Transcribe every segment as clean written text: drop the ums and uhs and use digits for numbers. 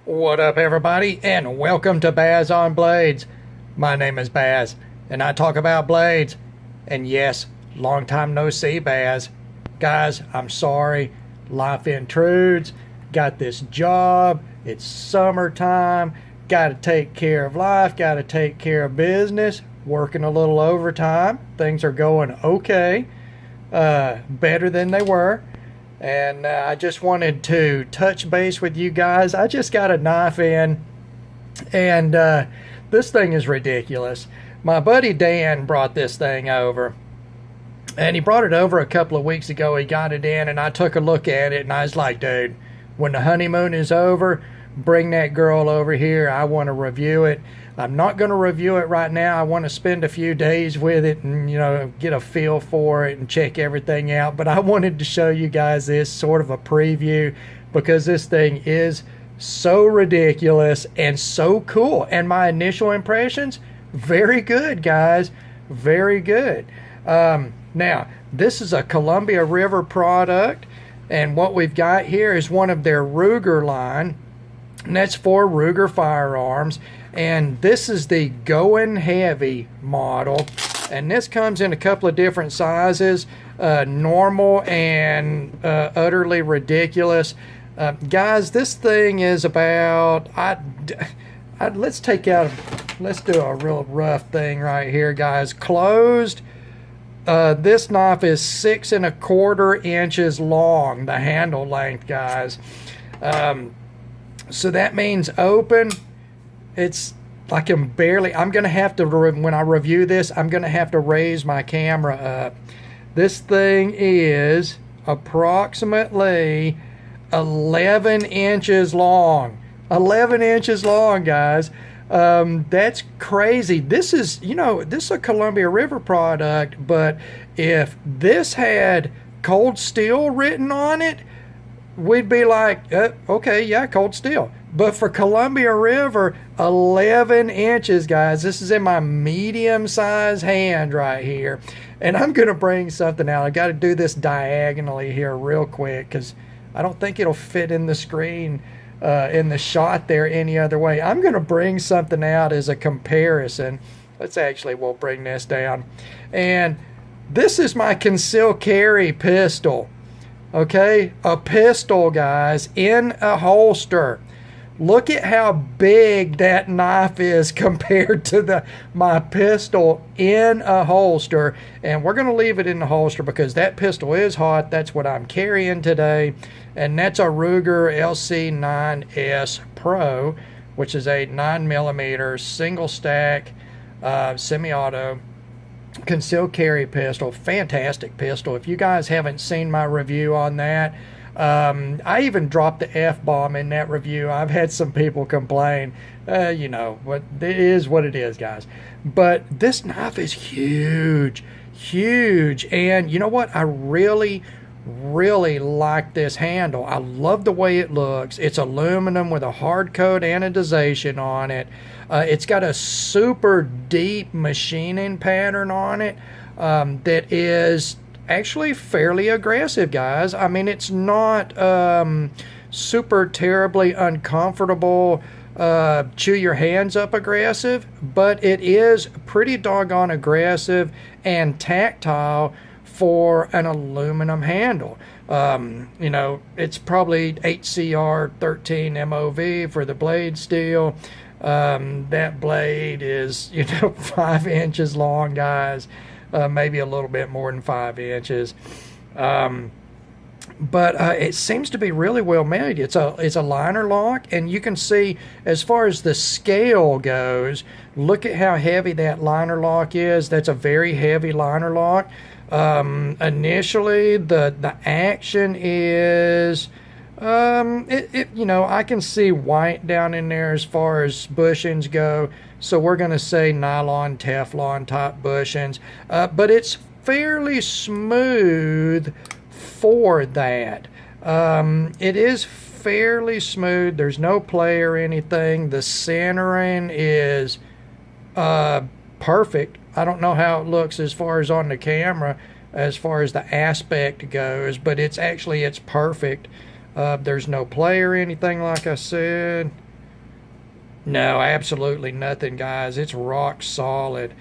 What up, everybody, and welcome to Baz on Blades. My name is Baz, and I talk about blades. And yes, long time no see, Baz. Guys, I'm sorry. Life intrudes. Got this job. It's summertime. Got to take care of life. Got to take care of business. Working a little overtime. Things are going okay. Better than they were. And I just wanted to touch base with you guys. I just got a knife in, and this thing is ridiculous. My buddy Dan brought this thing over, and he brought it over a couple of weeks ago. He got it in, and I took a look at it, and I was like, dude, when the honeymoon is over, bring that girl over here. I want to review it. I'm not going to review it right now. I want to spend a few days with it and, get a feel for it and check everything out. But I wanted to show you guys this sort of a preview because this thing is so ridiculous and so cool. And my initial impressions, very good, guys. Very good. Now, this is a Columbia River product. And what we've got here is one of their Ruger line. And that's for Ruger firearms. And this is the Go-N-Heavy model. And this comes in a couple of different sizes. Normal and utterly ridiculous. Guys, this thing is about... let's do a real rough thing right here, guys. Closed. This knife is 6¼ inches long. The handle length, guys. So that means open, it's like I'm going to have to, when I review this, I'm going to have to raise my camera up. This thing is approximately 11 inches long. 11 inches long, guys. That's crazy. This is, this is a Columbia River product, but if this had cold steel written on it, we'd be like, okay, yeah, cold steel. But for Columbia River, 11 inches, guys. This is in my medium-sized hand right here. And I'm going to bring something out. I got to do this diagonally here real quick because I don't think it'll fit in the screen, in the shot there any other way. I'm going to bring something out as a comparison. We'll bring this down. And this is my concealed carry pistol. Okay, a pistol, guys, in a holster. Look at how big that knife is compared to my pistol in a holster. And we're going to leave it in the holster because that pistol is hot. That's what I'm carrying today. And that's a Ruger LC9S Pro, which is a 9mm single stack semi-auto concealed carry pistol. Fantastic pistol. If you guys haven't seen my review on that, I even dropped the F-bomb in that review. I've had some people complain. What it is what it is, guys. But this knife is huge. And you know what? I really like this handle. I love the way it looks. It's aluminum with a hard coat anodization on it. It's got a super deep machining pattern on it that is actually fairly aggressive, guys. I mean, it's not super terribly uncomfortable, chew your hands up aggressive, but it is pretty doggone aggressive and tactile for an aluminum handle. It's probably 8CR13 MOV for the blade steel. That blade is, 5 inches long, guys. Maybe a little bit more than 5 inches. But it seems to be really well made. It's a liner lock, and you can see as far as the scale goes, look at how heavy that liner lock is. That's a very heavy liner lock. Initially, the action is, I can see white down in there as far as bushings go. So we're going to say nylon, Teflon type bushings. But it's fairly smooth for that. It is fairly smooth. There's no play or anything. The centering is perfect. I don't know how it looks as far as on the camera, as far as the aspect goes, but it's perfect. There's no play or anything, like I said. No, absolutely nothing, guys. It's rock solid.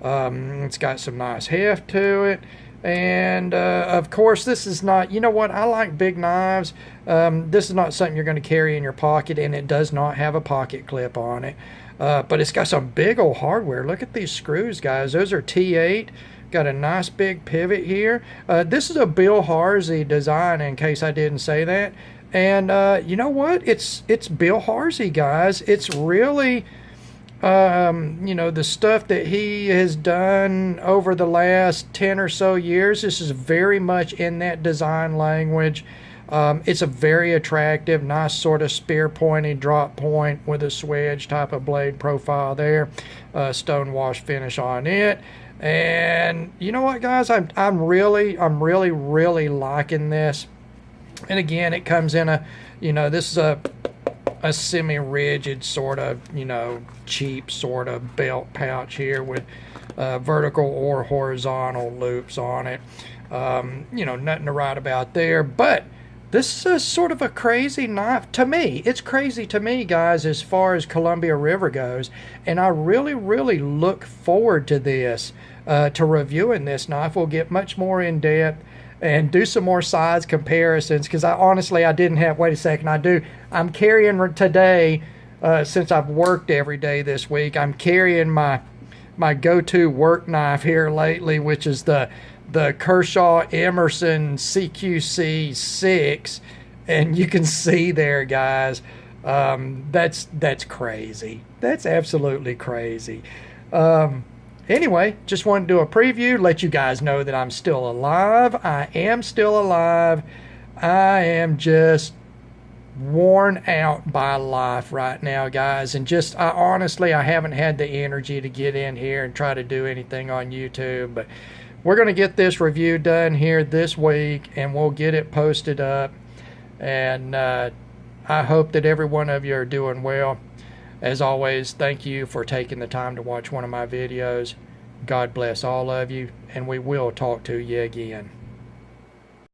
It's got some nice heft to it. And of course, this is not, you know what? I like big knives. This is not something you're going to carry in your pocket, and it does not have a pocket clip on it. But it's got some big old hardware. Look at these screws, guys. Those are T8. Got a nice big pivot here. This is a Bill Harsey design, in case I didn't say that. And you know what? It's Bill Harsey, guys. It's really, you know, the stuff that he has done over the last 10 or so years. This is very much in that design language. It's a very attractive, nice sort of spear pointed drop point with a swedge type of blade profile there. Stone wash finish on it. And you know what, guys? I'm really liking this. And again, it comes in a, you know, this is a semi-rigid sort of, you know, cheap sort of belt pouch here with vertical or horizontal loops on it. You know, nothing to write about there. But this is sort of a crazy knife to me. It's crazy to me, guys, as far as Columbia River goes. And I really look forward to this, to reviewing this knife. We'll get much more in depth and do some more size comparisons, because I didn't have, wait a second, I'm carrying today, since I've worked every day this week, I'm carrying my go-to work knife here lately, which is the Kershaw Emerson CQC 6, and you can see there, guys, that's crazy. That's absolutely crazy. Anyway, just wanted to do a preview, let you guys know that I'm still alive. I am still alive. I am just worn out by life right now, guys. And I haven't had the energy to get in here and try to do anything on YouTube. But we're going to get this review done here this week, and we'll get it posted up. And I hope that every one of you are doing well. As always, thank you for taking the time to watch one of my videos. God bless all of you, and we will talk to you again.